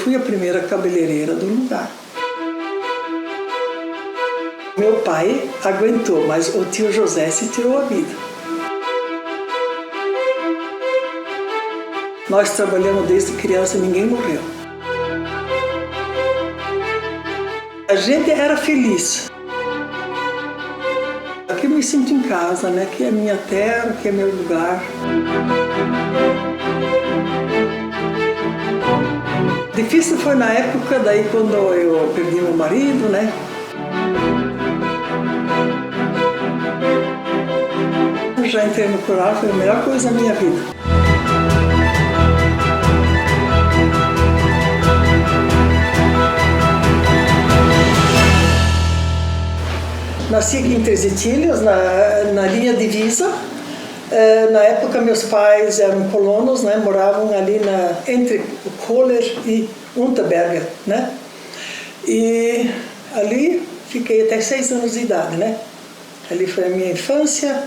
fui a primeira cabeleireira do lugar. Meu pai aguentou, mas o tio José se tirou a vida. Nós trabalhamos desde criança e ninguém morreu. A gente era feliz. Aqui eu me sinto em casa, né? Aqui é minha terra, aqui é meu lugar. Difícil foi na época, daí quando eu perdi meu marido, né? Já entrei no coral, foi a melhor coisa da minha vida. Nasci aqui em Três Etilhas, na linha divisa. Na época meus pais eram colonos, né? Moravam ali entre o Kohler e Unterberger, né? E ali fiquei até 6 anos de idade, né? Ali foi a minha infância.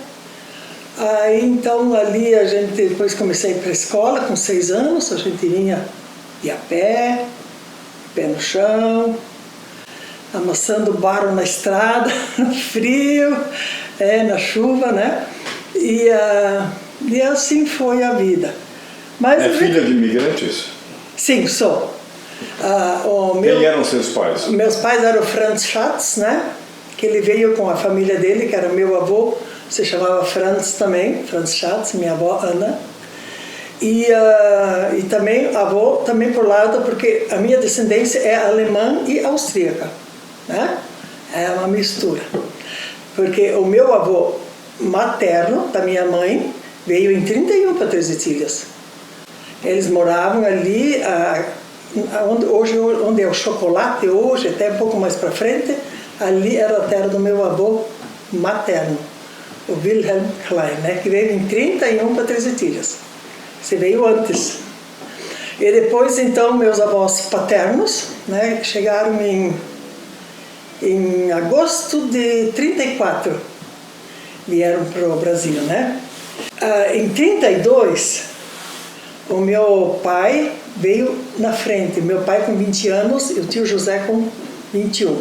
Aí então ali a gente depois comecei a ir para a escola com 6 anos, a gente ia a pé no chão, amassando barro na estrada, no frio, na chuva, né? E assim foi a vida. Mas filha de imigrantes? Sim, sou. Quem eram seus pais? Meus pais eram o Franz Schatz, né? Que ele veio com a família dele, que era meu avô, se chamava Franz também, Franz Schatz, minha avó Ana. E também avô, também por lado, porque a minha descendência é alemã e austríaca, né? É uma mistura. Porque o meu avô materno, da minha mãe, veio em 31 para Três Etilhas. Eles moravam ali, onde é o chocolate hoje, até um pouco mais para frente, ali era a terra do meu avô materno, o Wilhelm Klein, né, que veio em 31 para Três Etilhas. Você veio antes. E depois, então, meus avós paternos, né, chegaram em agosto de 34, vieram para o Brasil, né? Em 32, o meu pai veio na frente, meu pai com 20 anos e o tio José com 21.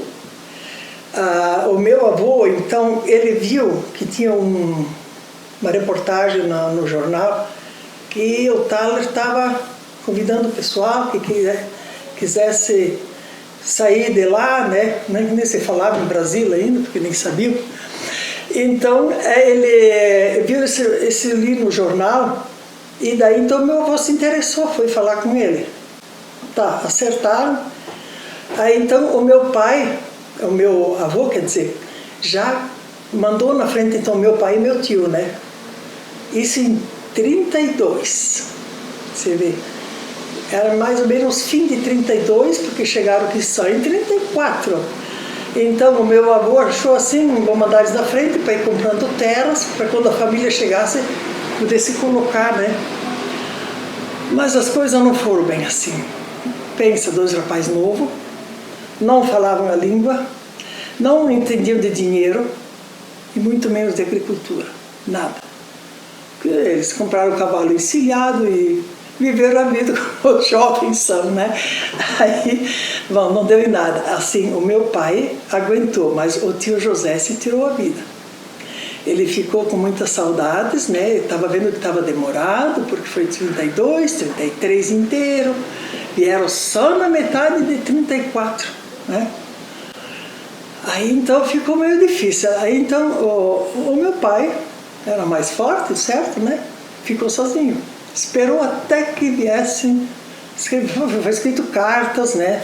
O meu avô, então, ele viu que tinha uma reportagem no jornal que o Thaler estava convidando o pessoal que quisesse sair de lá, né? Nem se falava em Brasil ainda, porque nem sabiam. Então, ele viu esse livro no jornal e daí, então, meu avô se interessou, foi falar com ele. Tá, acertaram. Aí, então, o meu pai, o meu avô, quer dizer, já mandou na frente, então, meu pai e meu tio, né? Isso em 32, você vê. Era mais ou menos fim de 32, porque chegaram aqui só em 34. Então, o meu avô achou assim, vou mandar eles na frente para ir comprando terras, para quando a família chegasse, pudesse colocar, né? Mas as coisas não foram bem assim. Pensa, 2 rapazes novos, não falavam a língua, não entendiam de dinheiro e muito menos de agricultura, nada. Porque eles compraram o cavalo encilhado e viveram a vida como os jovens são, né? Aí, bom, não deu em nada. Assim, o meu pai aguentou, mas o tio José se tirou a vida. Ele ficou com muitas saudades, né? Estava vendo que estava demorado, porque foi 32, 33 inteiro, vieram só na metade de 34, né? Aí, então, ficou meio difícil. Aí, então, o meu pai era mais forte, certo, né? Ficou sozinho. Esperou até que viessem, foi escrito cartas, né?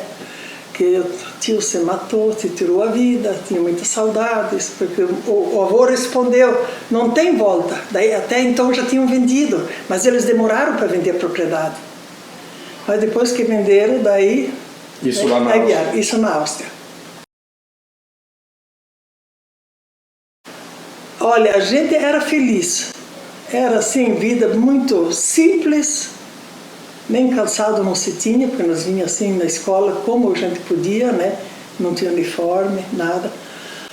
Que o tio se matou, se tirou a vida, tinha muitas saudades, porque o avô respondeu, não tem volta. Daí, até então já tinham vendido, mas eles demoraram para vender a propriedade. Mas depois que venderam, daí... Isso lá na Áustria? Isso na Áustria. Olha, a gente era feliz. Era assim, vida muito simples, nem cansado não se tinha, porque nós vinhamos assim na escola como a gente podia, né? Não tinha uniforme, nada.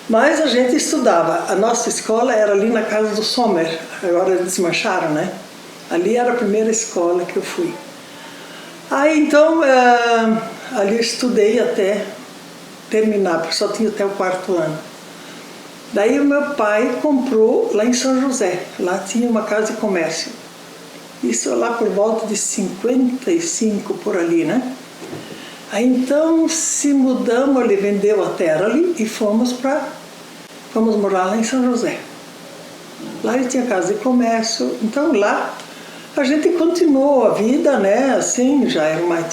Mas a gente estudava. A nossa escola era ali na casa do Sommer, agora desmancharam, né? Ali era a primeira escola que eu fui. Aí então, eu estudei até terminar, porque só tinha até o 4º ano. Daí o meu pai comprou lá em São José, lá tinha uma casa de comércio. Isso lá por volta de 55, por ali, né? Aí então se mudamos, ele vendeu a terra ali e fomos morar lá em São José. Lá ele tinha casa de comércio, então lá a gente continuou a vida, né? Assim,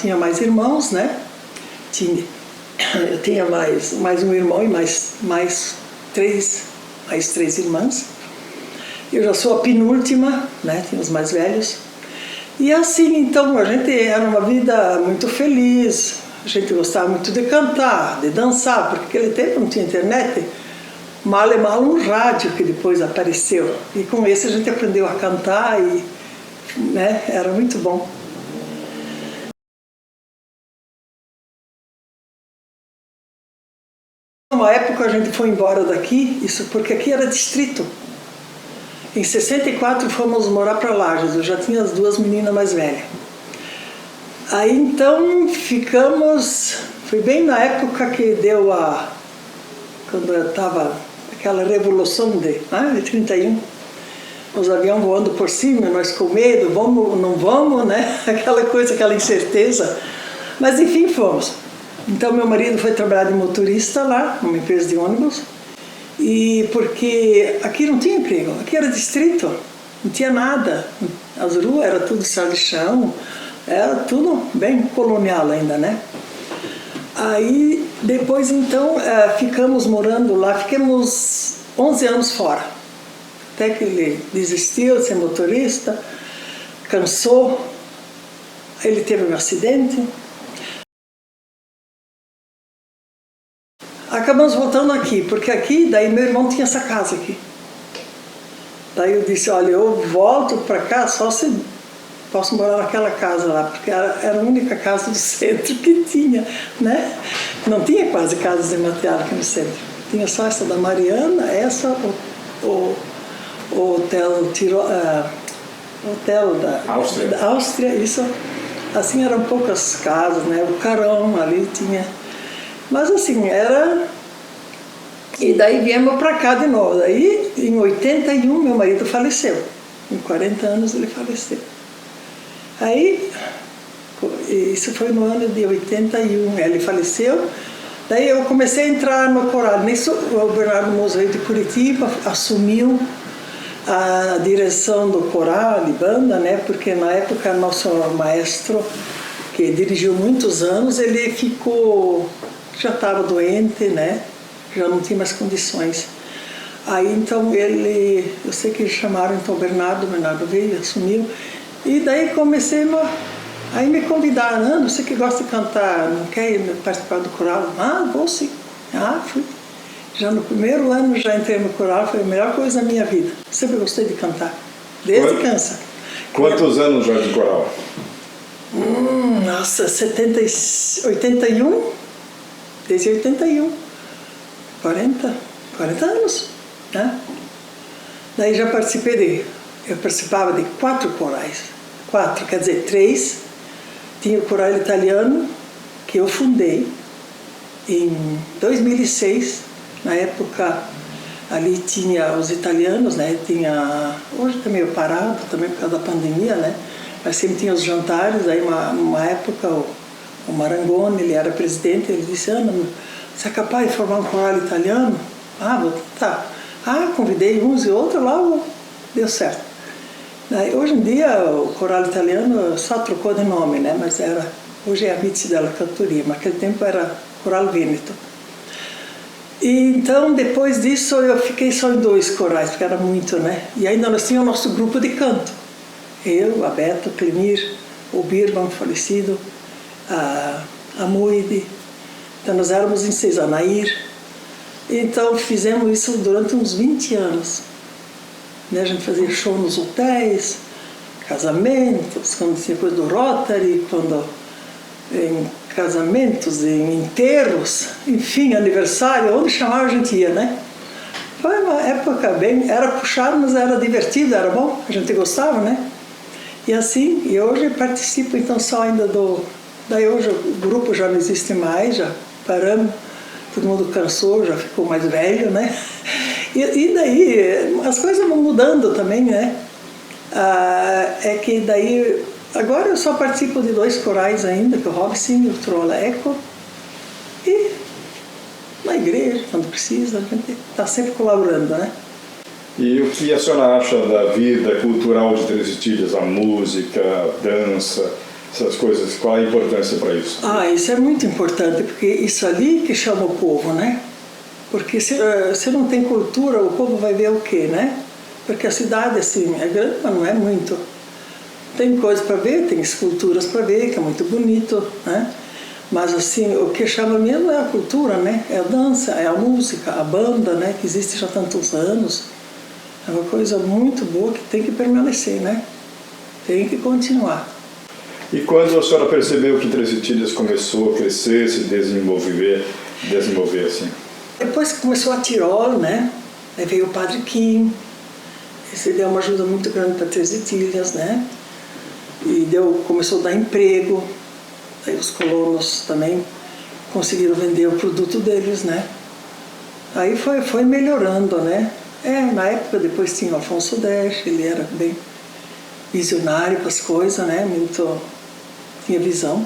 tinha mais irmãos, né? Eu tinha mais um irmão e mais três irmãs. Eu já sou a penúltima, né? Tinha os mais velhos. E assim, então, a gente era uma vida muito feliz. A gente gostava muito de cantar, de dançar, porque naquele tempo não tinha internet. Mal e mal um rádio que depois apareceu. E com esse a gente aprendeu a cantar e, né? Era muito bom. Uma época a gente foi embora daqui, isso porque aqui era distrito. Em 64 fomos morar para Lages, eu já tinha as 2 meninas mais velhas. Aí então foi bem na época que deu quando estava aquela revolução de 31, os aviões voando por cima, nós com medo, vamos, não vamos, né? Aquela incerteza. Mas enfim, fomos. Então meu marido foi trabalhar de motorista lá, numa empresa de ônibus, e porque aqui não tinha emprego, aqui era distrito, não tinha nada, as ruas era tudo estrada de chão, era tudo bem colonial ainda, né? Aí depois então ficamos morando lá, ficamos 11 anos fora, até que ele desistiu de ser motorista, cansou, aí ele teve um acidente. Acabamos voltando aqui, porque aqui, daí meu irmão tinha essa casa aqui. Daí eu disse, olha, eu volto para cá só se posso morar naquela casa lá, porque era a única casa do centro que tinha, né? Não tinha quase casas de material aqui no centro. Tinha só essa da Mariana, o Hotel da Áustria, isso. Assim, eram poucas casas, né? O Carão ali tinha... Mas assim, E daí viemos para cá de novo. Daí, em 81, meu marido faleceu. Em 40 anos ele faleceu. Aí, isso foi no ano de 81, ele faleceu. Daí eu comecei a entrar no coral. Nisso, o Bernardo Moser veio de Curitiba, assumiu a direção do coral de banda, né? Porque na época nosso maestro, que dirigiu muitos anos, ele já estava doente, né? Já não tinha mais condições. Aí então eu sei que chamaram então o Bernardo veio, assumiu. E daí aí me convidaram, você que gosta de cantar, não quer ir participar do coral? Vou sim. Fui. Já no primeiro ano já entrei no coral, foi a melhor coisa da minha vida. Sempre gostei de cantar, desde criança. Quantos anos já de coral? Nossa, 81, desde 81, 40 anos, né? Daí já eu participava de 4 corais, 3, tinha o coral italiano, que eu fundei em 2006, na época ali tinha os italianos, né? Hoje está meio parado, também por causa da pandemia, né? Mas sempre tinha os jantares, aí uma época o Marangoni, ele era presidente, ele disse, Ana, você é capaz de formar um coral italiano? Vou tentar. Convidei uns e outros, logo deu certo. Daí, hoje em dia o coral italiano só trocou de nome, né? Mas hoje é a Amici della Cantoria, mas naquele tempo era Coral Vêneto. E então depois disso eu fiquei só em 2 corais, porque era muito, né? E ainda nós tínhamos o nosso grupo de canto. Eu, a Beto, o Clemir, o Birman, falecido, a Muide. Então nós éramos em 6, a Nair. Então fizemos isso durante uns 20 anos. A gente fazia show nos hotéis, casamentos, quando tinha coisa do Rotary, em casamentos, em enterros, enfim, aniversário, onde chamava a gente ia, né? Foi uma época era puxado, mas era divertido, era bom, a gente gostava, né? E assim, e hoje participo então só ainda Daí hoje o grupo já não existe mais, já paramos, todo mundo cansou, já ficou mais velho, né? E daí as coisas vão mudando também, né? É que daí, agora eu só participo de 2 corais ainda, que é o Robson e o Trolla Eco. E na igreja, quando precisa, a gente está sempre colaborando, né? E o que a senhora acha da vida cultural de Três Itilhas, a música, a dança, essas coisas? Qual a importância para isso? Isso é muito importante, porque isso ali que chama o povo, né? Porque se não tem cultura, o povo vai ver o quê, né? Porque a cidade, assim, é grande, mas não é muito. Tem coisa para ver, tem esculturas para ver, que é muito bonito, né? Mas, assim, o que chama mesmo é a cultura, né? É a dança, é a música, a banda, né? Que existe já há tantos anos. É uma coisa muito boa que tem que permanecer, né? Tem que continuar. E quando a senhora percebeu que Três Itilhas começou a crescer, se desenvolver assim? Depois que começou a Tirol, né? Aí veio o Padre Kim. Esse deu uma ajuda muito grande para Três Itilhas, né? E começou a dar emprego. Aí os colonos também conseguiram vender o produto deles, né? Aí foi melhorando, né? Na época depois tinha o Afonso Dash, ele era bem visionário com as coisas, né? Tinha visão.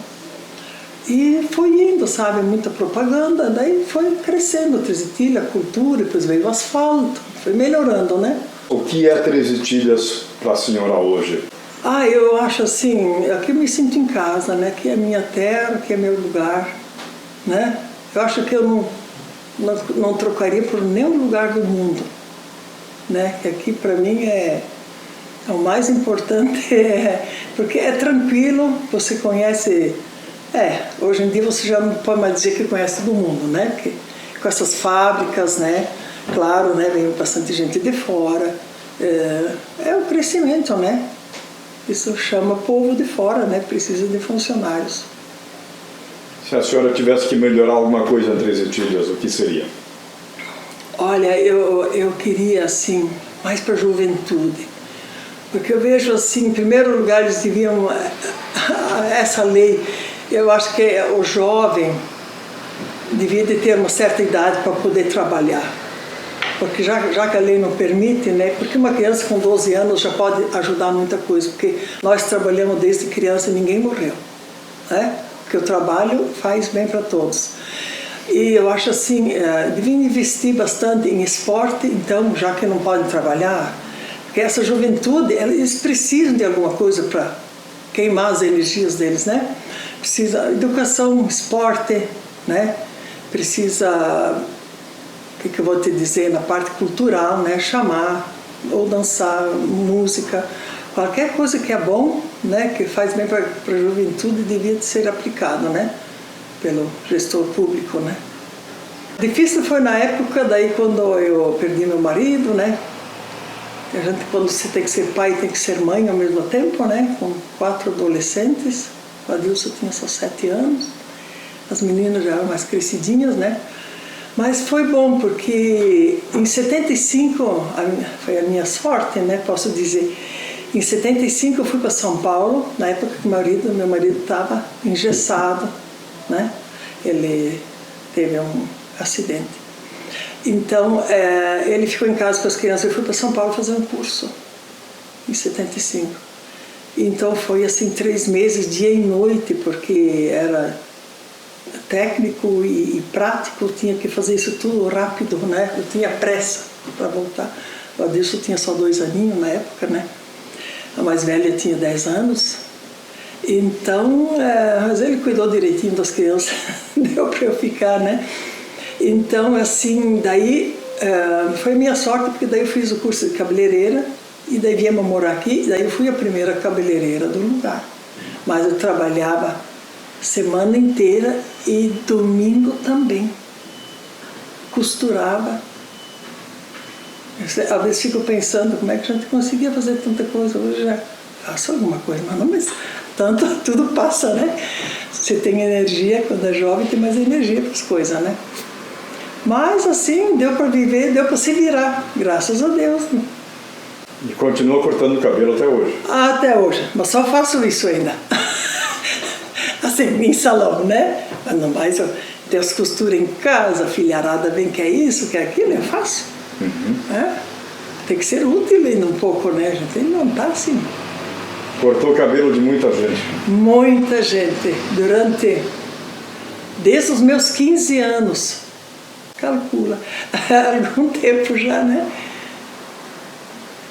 E foi indo, sabe? Muita propaganda, daí foi crescendo Três Itilhas, a cultura, depois veio o asfalto, foi melhorando, né? O que é Três Itilhas para a senhora hoje? Eu acho assim, aqui eu me sinto em casa, né? Aqui é minha terra, aqui é meu lugar, né? Eu acho que eu não trocaria por nenhum lugar do mundo, né? Que aqui para mim é o mais importante, porque é tranquilo, você conhece, hoje em dia você já não pode mais dizer que conhece todo mundo, né? Porque com essas fábricas, né? Claro, né? Vem bastante gente de fora, é o crescimento, né? Isso chama povo de fora, né? Precisa de funcionários. Se a senhora tivesse que melhorar alguma coisa em Três Itilhas, o que seria? Olha, eu queria, assim, mais para a juventude. Porque eu vejo, assim, em primeiro lugar, eles deviam... Essa lei, eu acho que o jovem devia de ter uma certa idade para poder trabalhar. Porque já que a lei não permite, né? Porque uma criança com 12 anos já pode ajudar muita coisa, porque nós trabalhamos desde criança e ninguém morreu, né? Porque o trabalho faz bem para todos. E eu acho assim, deviam investir bastante em esporte, então, já que não podem trabalhar, porque essa juventude, eles precisam de alguma coisa para queimar as energias deles, né? Precisa educação, esporte, né? Precisa... O que eu vou te dizer, na parte cultural, né? Chamar, ou dançar, música, qualquer coisa que é bom, né? Que faz bem para a juventude, devia ser aplicado, né? Pelo gestor público, né? Difícil foi na época, daí quando eu perdi meu marido, né? Quando você tem que ser pai, tem que ser mãe ao mesmo tempo, né? Com 4 adolescentes, o Adilson tinha só 7 anos, as meninas já eram mais crescidinhas, né? Mas foi bom, porque em 75, foi a minha sorte, né, posso dizer, em 75 eu fui para São Paulo, na época que meu marido estava engessado, né, ele teve um acidente. Então, ele ficou em casa com as crianças, eu fui para São Paulo fazer um curso, em 75. Então foi assim 3 meses, dia e noite, porque era... técnico e prático, tinha que fazer isso tudo rápido, né? Eu tinha pressa para voltar. O Adilson tinha só 2 aninhos na época, né? A mais velha tinha 10 anos. Então, mas ele cuidou direitinho das crianças, deu para eu ficar, né? Então, assim, daí foi minha sorte, porque daí eu fiz o curso de cabeleireira e daí viemos morar aqui, e daí eu fui a primeira cabeleireira do lugar. Mas eu trabalhava semana inteira e domingo também. Costurava. Às vezes fico pensando como é que a gente conseguia fazer tanta coisa. Hoje já faço alguma coisa, mas não, mas tanto, tudo passa, né? Você tem energia, quando é jovem tem mais energia para as coisas, né? Mas assim, deu para viver, deu para se virar, graças a Deus. Né? E continua cortando o cabelo até hoje? Até hoje, mas só faço isso ainda. Há assim, em salão, né? Mas não mais, eu tenho as costuras em casa, a filharada vem, quer isso, quer aquilo, eu faço. Né? Tem que ser útil ainda um pouco, né, gente? Ele não tá assim. Cortou o cabelo de muita gente. Muita gente, desde os meus 15 anos, calcula, há algum tempo já, né?